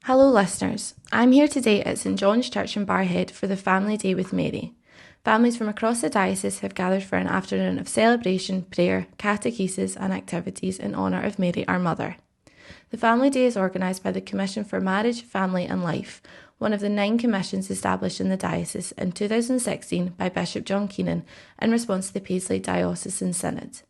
Hello, listeners. I'm here today at St John's Church in Barrhead for the Family Day with Mary. Families from across the diocese have gathered for an afternoon of celebration, prayer, catechesis, and activities in honour of Mary, our Mother. The Family Day is organised by the Commission for Marriage, Family and Life, one of the 9 commissions established in the diocese in 2016 by Bishop John Keenan in response to the Paisley Diocesan Synod.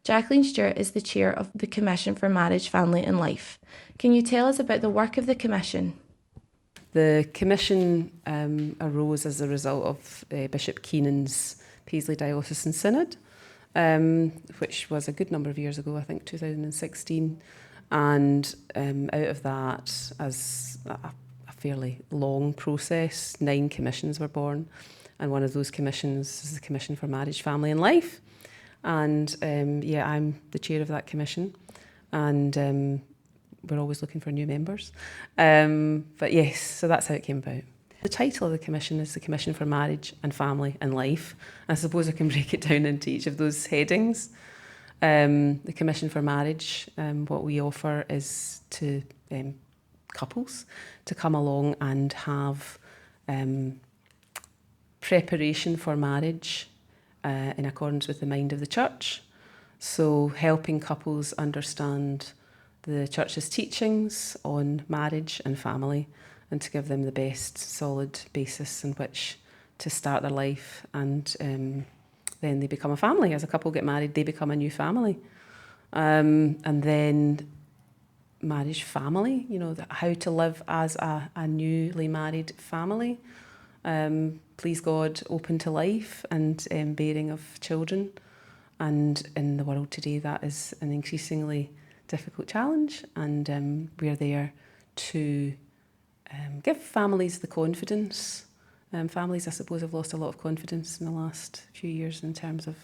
Jacqueline Stewart is the chair of the Commission for Marriage, Family and Life. Can you tell us about the work of the Commission? The Commission arose as a result of Bishop Keenan's Paisley Diocesan Synod, which was a good number of years ago, I think 2016. And out of that, as a fairly long process, 9 commissions were born. And one of those commissions is the Commission for Marriage, Family and Life. And I'm the chair of that commission, and we're always looking for new members. But yes, so that's how it came about. The title of the commission is the Commission for Marriage and Family and Life. I suppose I can break it down into each of those headings. The Commission for Marriage, what we offer is to couples to come along and have preparation for marriage in accordance with the mind of the Church. So helping couples understand the Church's teachings on marriage and family, and to give them the best solid basis in which to start their life, and then they become a family. As a couple get married, they become a new family. And then marriage family, how to live as a newly married family. Please God, open to life and bearing of children. And in the world today, that is an increasingly difficult challenge, and we're there to give families the confidence. Families, I suppose, have lost a lot of confidence in the last few years in terms of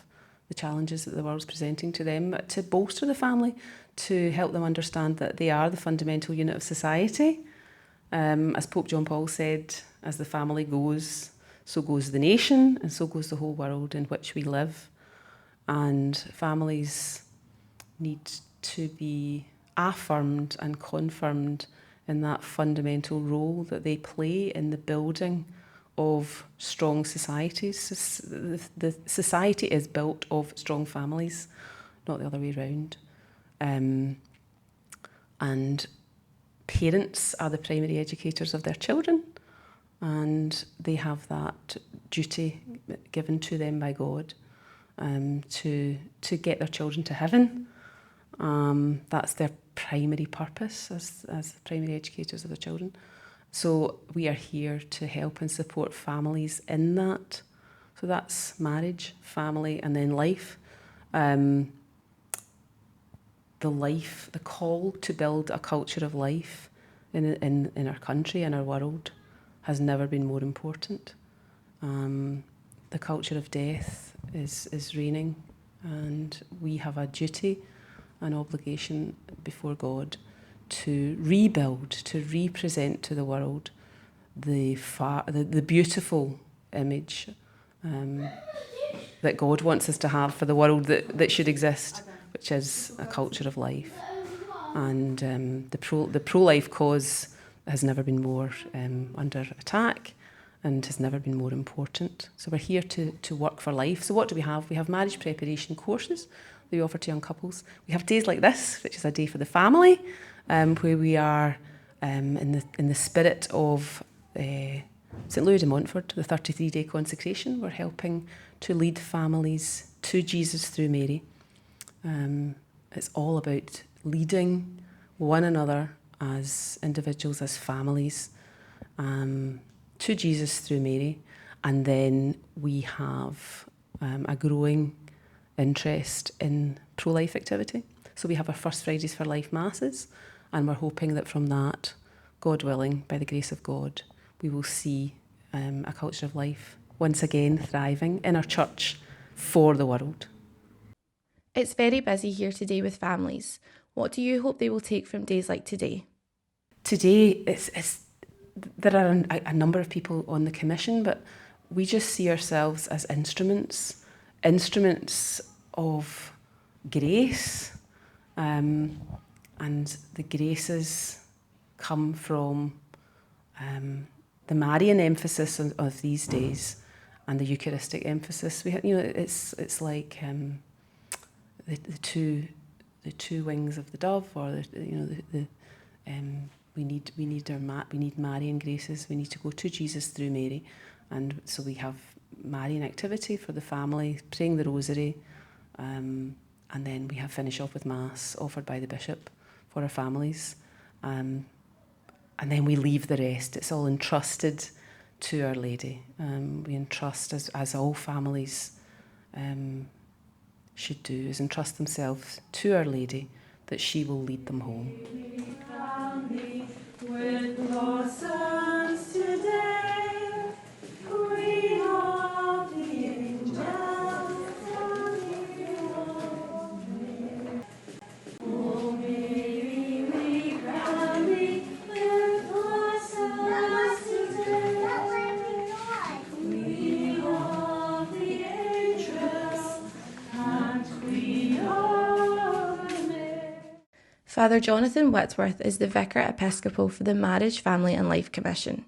the challenges that the world's presenting to them, to bolster the family, to help them understand that they are the fundamental unit of society. As Pope John Paul said, as the family goes, so goes the nation, and so goes the whole world in which we live. And families need to be affirmed and confirmed in that fundamental role that they play in the building of strong societies. The society is built of strong families, not the other way around. And parents are the primary educators of their children, and they have that duty given to them by God to get their children to heaven. That's their primary purpose as primary educators of their children. So we are here to help and support families in that. So that's marriage, family, and then life. The call to build a culture of life in our country and our world has never been more important. The culture of death is reigning, and we have a duty, an obligation before God to rebuild, to represent to the world the beautiful image that God wants us to have for the world that should exist, which is a culture of life. And the pro-life cause has never been more under attack and has never been more important. So we're here to work for life. So what do we have? We have marriage preparation courses that we offer to young couples. We have days like this, which is a day for the family, where we are in the spirit of St Louis de Montfort, the 33-day consecration. We're helping to lead families to Jesus through Mary. It's all about leading one another as individuals, as families, to Jesus through Mary. And then we have a growing interest in pro-life activity. So we have our First Fridays for Life Masses, and we're hoping that from that, God willing, by the grace of God, we will see a culture of life once again thriving in our church for the world. It's very busy here today with families. What do you hope they will take from days like today? Today, there are a number of people on the commission, but we just see ourselves as instruments of grace, and the graces come from the Marian emphasis of these days and the Eucharistic emphasis. It's like the two wings of the dove, or we need Marian graces. We need to go to Jesus through Mary, and so we have Marian activity for the family, praying the Rosary, and then we have finish off with Mass offered by the bishop for our families, and then we leave the rest. It's all entrusted to Our Lady. We entrust, as all families should do, is entrust themselves to Our Lady, that she will lead them home. With blossoms today, Queen of the angels, oh Mary, we crown thee with blossoms today, Queen of the angels and Queen of men. Father Jonathan Whitworth is the Vicar Episcopal for the Marriage, Family and Life Commission.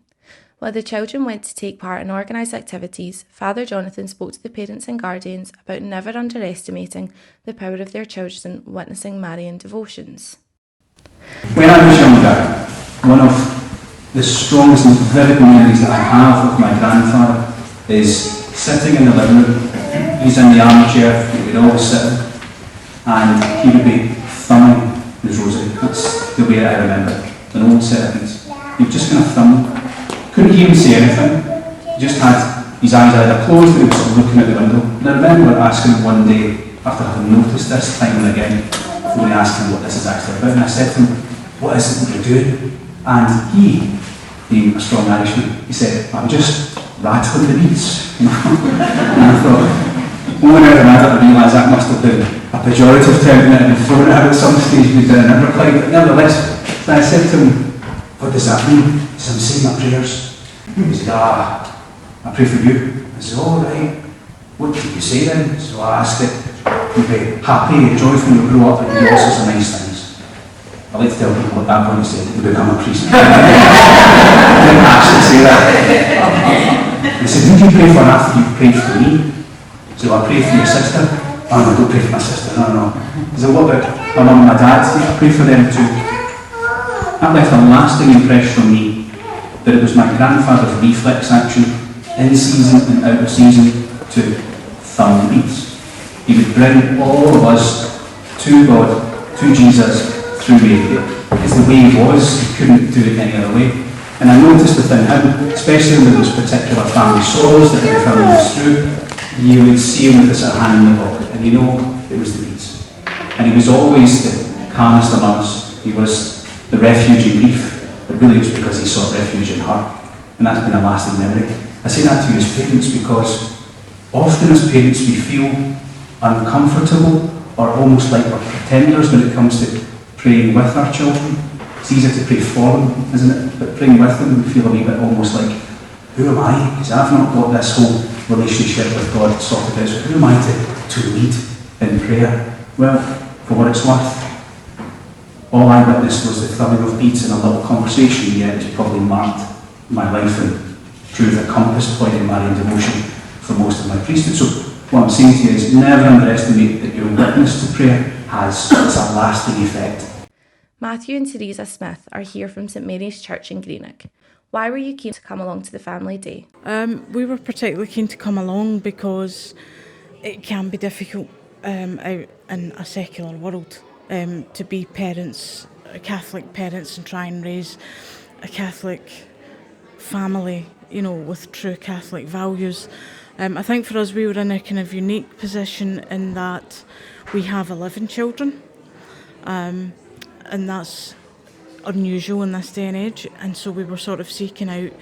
While the children went to take part in organised activities, Father Jonathan spoke to the parents and guardians about never underestimating the power of their children witnessing Marian devotions. When I was younger, one of the strongest and vivid memories that I have of my grandfather is sitting in the living room. He's in the armchair, he would always sit, and he would be thumbing his rosary. That's the way I remember it. An old set of things. He would just kind of thumb. Couldn't hear him say anything. He just had his eyes either closed and he was sort of looking out the window. And I remember asking him one day, after having noticed this time and again, before I asked him what this is actually about, and I said to him, "What is it that you're doing?" And he, being a strong Irishman, he said, "I'm just rattling the beads." And I thought, only now I realised that must have been a pejorative term that had been thrown out at some stage we didn't reply, but nevertheless, so I said to him, "What does that mean?" He said, "I'm saying my prayers." He said, "I pray for you." I said, "All right. What did you say then?" So I asked it. You'd be happy and joyful when you grow up and you do all sorts of nice things. I like to tell people at that point, he said, "You become a priest." I didn't actually say that. He said, "Who do you pray for after you prayed for me?" So I pray for your sister. "Oh no, don't pray for my sister, no. He said, "What about my mum and my dad?" I pray for them too. That left a lasting impression on me that it was my grandfather's reflex action, in season and out of season, to thumb the beads. He would bring all of us to God, to Jesus, through Mary. It's the way he was, he couldn't do it any other way. And I noticed within him, especially when there was particular family sorrows that every family was through, you would see him with this hand in the pocket, and it was the beads. And he was always the calmest among us. He was the refuge in grief, but really it was because he sought refuge in her. And that's been a lasting memory. I say that to you as parents because often as parents we feel uncomfortable or almost like we're pretenders when it comes to praying with our children. It's easier to pray for them, isn't it? But praying with them, we feel a wee bit almost like, who am I? Because I've not got this whole relationship with God sorted out. So who am I to lead in prayer? Well, for what it's worth, all I witnessed was the thumbing of beads in a little conversation, yet it's probably marked my life and proved a compass point in Marian devotion for most of my priesthood. So what I'm saying to you is never underestimate that your witness to prayer has a lasting effect. Matthew and Teresa Smith are here from St Mary's Church in Greenock. Why were you keen to come along to the family day? We were particularly keen to come along because it can be difficult out in a secular world to be parents, Catholic parents, and try and raise a Catholic family, with true Catholic values. I think for us we were in a kind of unique position in that we have 11 children, and that's unusual in this day and age, and so we were sort of seeking out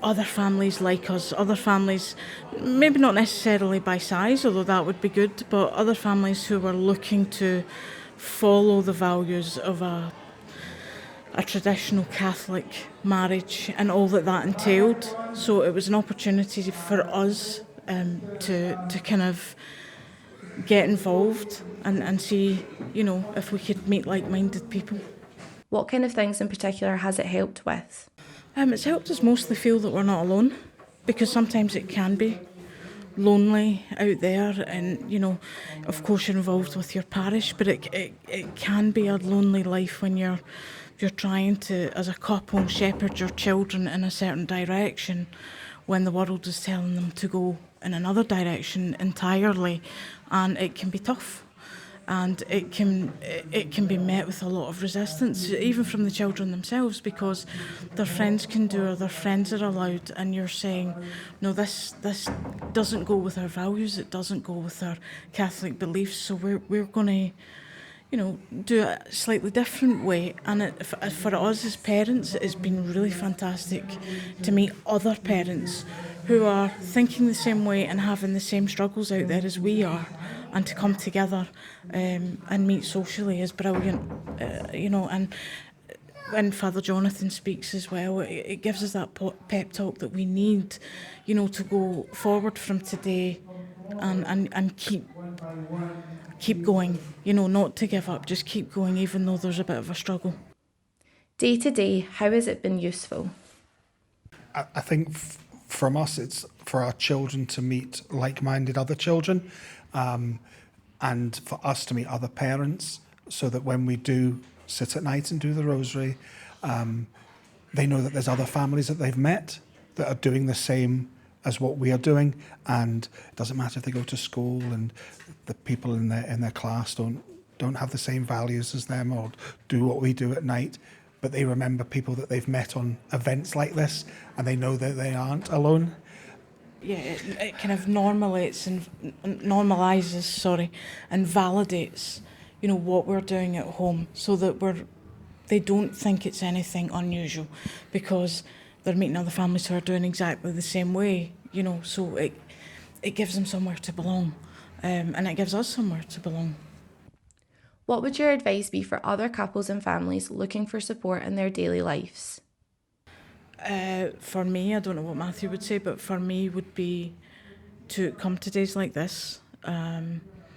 other families like us, other families, maybe not necessarily by size, although that would be good, but other families who were looking to follow the values of a traditional Catholic marriage and all that entailed. So it was an opportunity for us to kind of get involved and see, if we could meet like-minded people. What kind of things in particular has it helped with? It's helped us mostly feel that we're not alone, because sometimes it can be lonely out there, and of course you're involved with your parish, but it can be a lonely life when you're trying to, as a couple, shepherd your children in a certain direction when the world is telling them to go in another direction entirely, and it can be tough. And it can be met with a lot of resistance, even from the children themselves, because their friends can do or their friends are allowed, and you're saying, no, this doesn't go with our values, it doesn't go with our Catholic beliefs, so we're going to, do it a slightly different way. And for us as parents, it's been really fantastic to meet other parents who are thinking the same way and having the same struggles out there as we are, and to come together and meet socially is brilliant, and when Father Jonathan speaks as well, it gives us that pep talk that we need, to go forward from today and keep going, not to give up, just keep going even though there's a bit of a struggle. Day to day, how has it been useful? I think from us, it's for our children to meet like-minded other children, and for us to meet other parents, so that when we do sit at night and do the rosary, they know that there's other families that they've met that are doing the same as what we are doing, and it doesn't matter if they go to school and the people in their class don't have the same values as them or do what we do at night, but they remember people that they've met on events like this, and they know that they aren't alone. Yeah, it kind of normalises and validates, what we're doing at home, so that they don't think it's anything unusual, because they're meeting other families who are doing exactly the same way, so it gives them somewhere to belong, and it gives us somewhere to belong. What would your advice be for other couples and families looking for support in their daily lives? For me, I don't know what Matthew would say, but for me would be to come to days like this.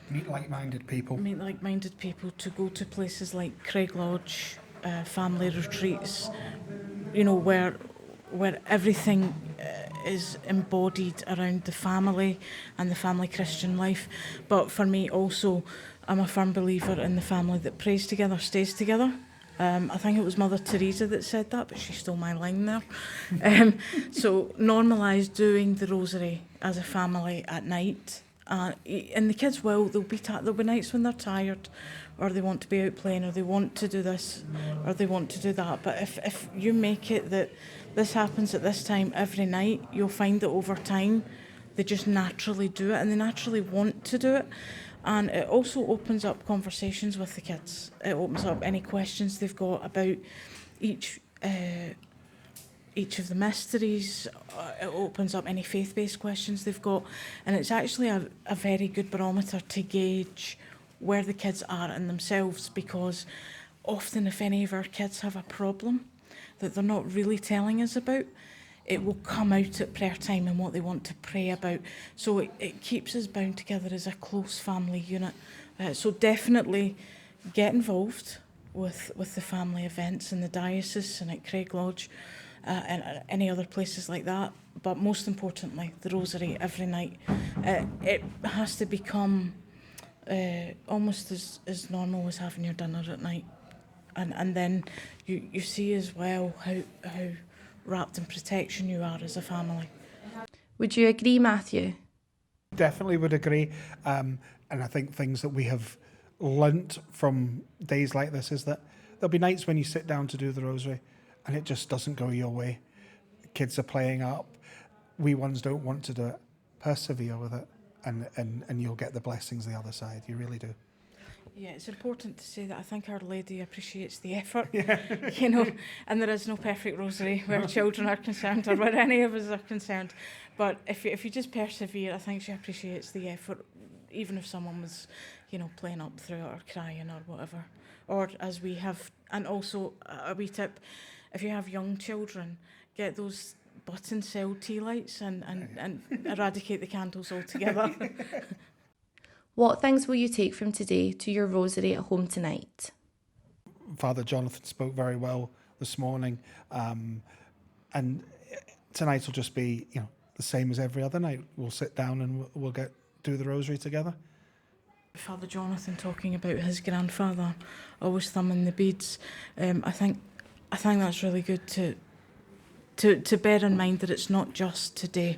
Meet like-minded people. To go to places like Craig Lodge, family retreats, where everything is embodied around the family and the family Christian life. But for me also, I'm a firm believer in the family that prays together, stays together. I think it was Mother Teresa that said that, but she stole my line there. So normalise doing the rosary as a family at night. And the kids there'll be nights when they're tired, or they want to be out playing, or they want to do this, or they want to do that. But if you make it that this happens at this time every night, you'll find that over time they just naturally do it, and they naturally want to do it. And it also opens up conversations with the kids. It opens up any questions they've got about each of the mysteries. It opens up any faith-based questions they've got. And it's actually a very good barometer to gauge where the kids are in themselves, because often if any of our kids have a problem that they're not really telling us about, it will come out at prayer time and what they want to pray about. So it keeps us bound together as a close family unit. So definitely get involved with the family events in the diocese and at Craig Lodge and any other places like that. But most importantly, the rosary every night. It has to become almost as normal as having your dinner at night. And then you see as well how wrapped in protection you are as a family. Would you agree, Matthew? Definitely would agree. And I think things that we have learnt from days like this is that there'll be nights when you sit down to do the rosary and it just doesn't go your way. Kids are playing up. We ones don't want to do it. Persevere with it, and you'll get the blessings the other side. You really do. Yeah, it's important to say that I think Our Lady appreciates the effort, Yeah. And there is no perfect rosary where children are concerned or where any of us are concerned. But if you just persevere, I think she appreciates the effort, even if someone was, playing up through it or crying or whatever. Or as we have, and also a wee tip, if you have young children, get those button cell tea lights and eradicate the candles altogether. What things will you take from today to your rosary at home tonight? Father Jonathan spoke very well this morning, and tonight will just be, the same as every other night. We'll sit down and we'll do the rosary together. Father Jonathan talking about his grandfather always thumbing the beads. I think that's really good to bear in mind that it's not just today,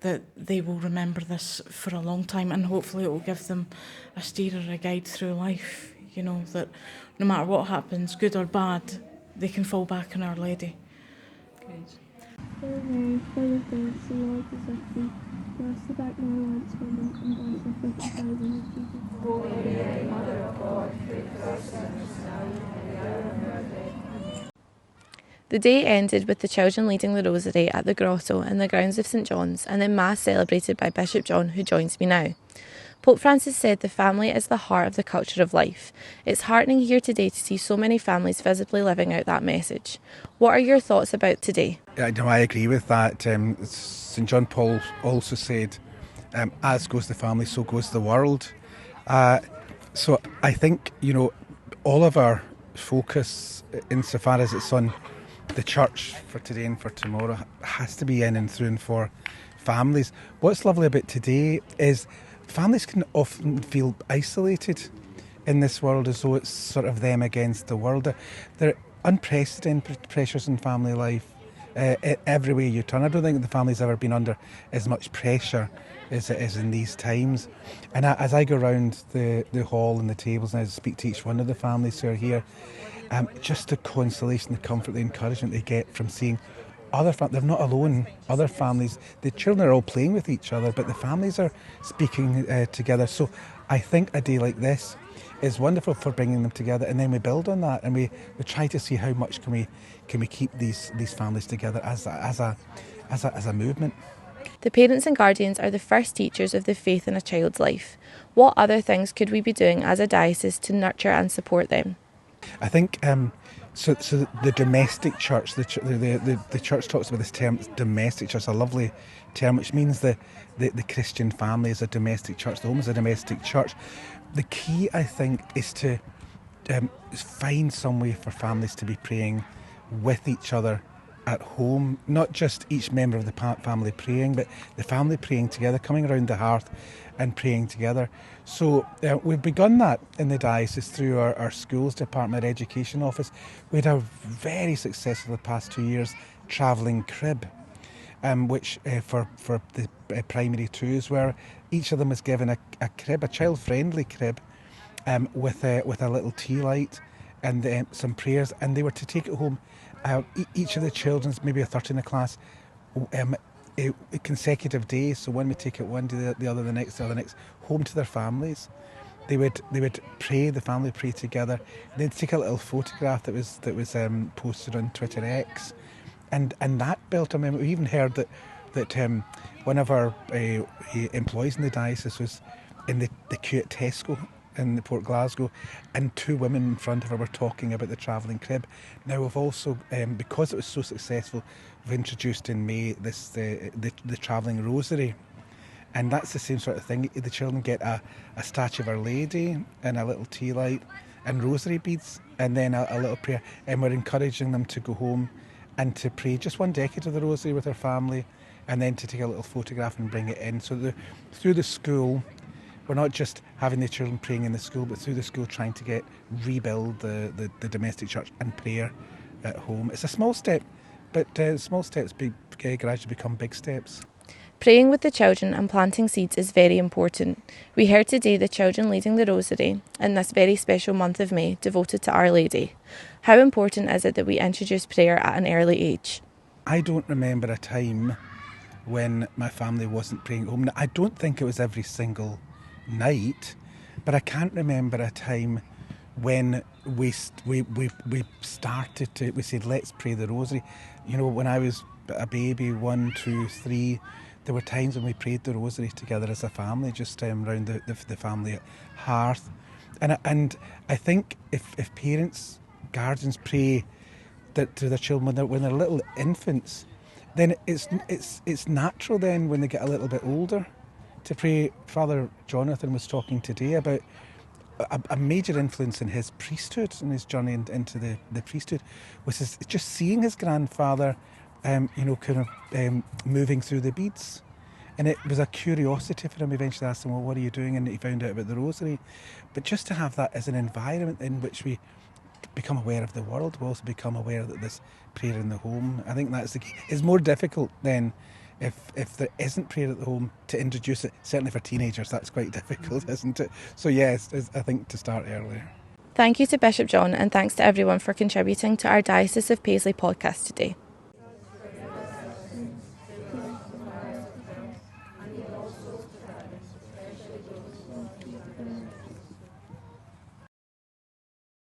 that they will remember this for a long time, and hopefully it will give them a steer or a guide through life, that no matter what happens, good or bad, they can fall back on Our Lady. Good. Hail Mary, full of grace, the Lord is with thee. Blessed art thou amongst women, and blessed the fruit of thy womb, Jesus. Holy Mary, Mother of God, pray for us sinners now and at the hour of our death. The day ended with the children leading the rosary at the grotto in the grounds of St John's, and then Mass celebrated by Bishop John, who joins me now. Pope Francis said the family is the heart of the culture of life. It's heartening here today to see so many families visibly living out that message. What are your thoughts about today? I agree with that. St John Paul also said, as goes the family, so goes the world. So I think, all of our focus, insofar as it's on the church for today and for tomorrow, has to be in and through and for families. What's lovely about today is families can often feel isolated in this world, as though it's sort of them against the world. There are unprecedented pressures in family life every way you turn. I don't think the family's ever been under as much pressure as it is in these times. And as I go around the hall and the tables and I speak to each one of the families who are here, just the consolation, the comfort, the encouragement they get from seeing other families. They're not alone. Other families, the children are all playing with each other, but the families are speaking together. So I think a day like this is wonderful for bringing them together, and then we build on that, and we try to see how much can we keep these families together as a movement. The parents and guardians are the first teachers of the faith in a child's life. What other things could we be doing as a diocese to nurture and support them? I think so the domestic church, the church talks about this term, domestic church, a lovely term, which means the Christian family is a domestic church, the home is a domestic church. The key, I think, is to find some way for families to be praying with each other at home, not just each member of the family praying, but the family praying together, coming around the hearth and praying together. So we've begun that in the diocese through our schools department, our education office. We had a very successful, the past 2 years, travelling crib, which for the primary twos, where each of them was given a crib, a child-friendly crib, with a little tea light and some prayers, and they were to take it home. Each of the children's, maybe a third in the class, consecutive days. So one would take it one day, the other the next, home to their families. They would pray, the family pray together. They'd take a little photograph that was posted on Twitter X, and that built a memory. We even heard that one of our employees in the diocese was in the queue at Tesco in the Port Glasgow, and two women in front of her were talking about the travelling crib. Now we've also, because it was so successful, we've introduced in May the travelling rosary, and that's the same sort of thing. The children get a statue of Our Lady and a little tea light and rosary beads, and then a little prayer, and we're encouraging them to go home and to pray just one decade of the rosary with their family, and then to take a little photograph and bring it in. So through the school, we're not just having the children praying in the school, but through the school trying to rebuild the domestic church and prayer at home. It's a small step, but small steps gradually become big steps. Praying with the children and planting seeds is very important. We heard today the children leading the rosary in this very special month of May devoted to Our Lady. How important is it that we introduce prayer at an early age? I don't remember a time when my family wasn't praying at home. I don't think it was every single night, but I can't remember a time when we started to, we said, let's pray the rosary. When I was a baby, 1, 2, 3, there were times when we prayed the rosary together as a family, just around the family hearth. And I think if parents, guardians pray that to their children when they're little infants, then it's natural then when they get a little bit older to pray. Father Jonathan was talking today about a major influence in his priesthood, in his journey into the priesthood, was just seeing his grandfather, moving through the beads. And it was a curiosity for him. Eventually asked him, well, what are you doing? And he found out about the rosary. But just to have that as an environment in which we become aware of the world, we also become aware that there's prayer in the home. I think that's the key. It's more difficult then if there isn't prayer at the home to introduce it. Certainly for teenagers, that's quite difficult, isn't it? So yes, I think to start earlier. Thank you to Bishop John, and thanks to everyone for contributing to our Diocese of Paisley podcast today.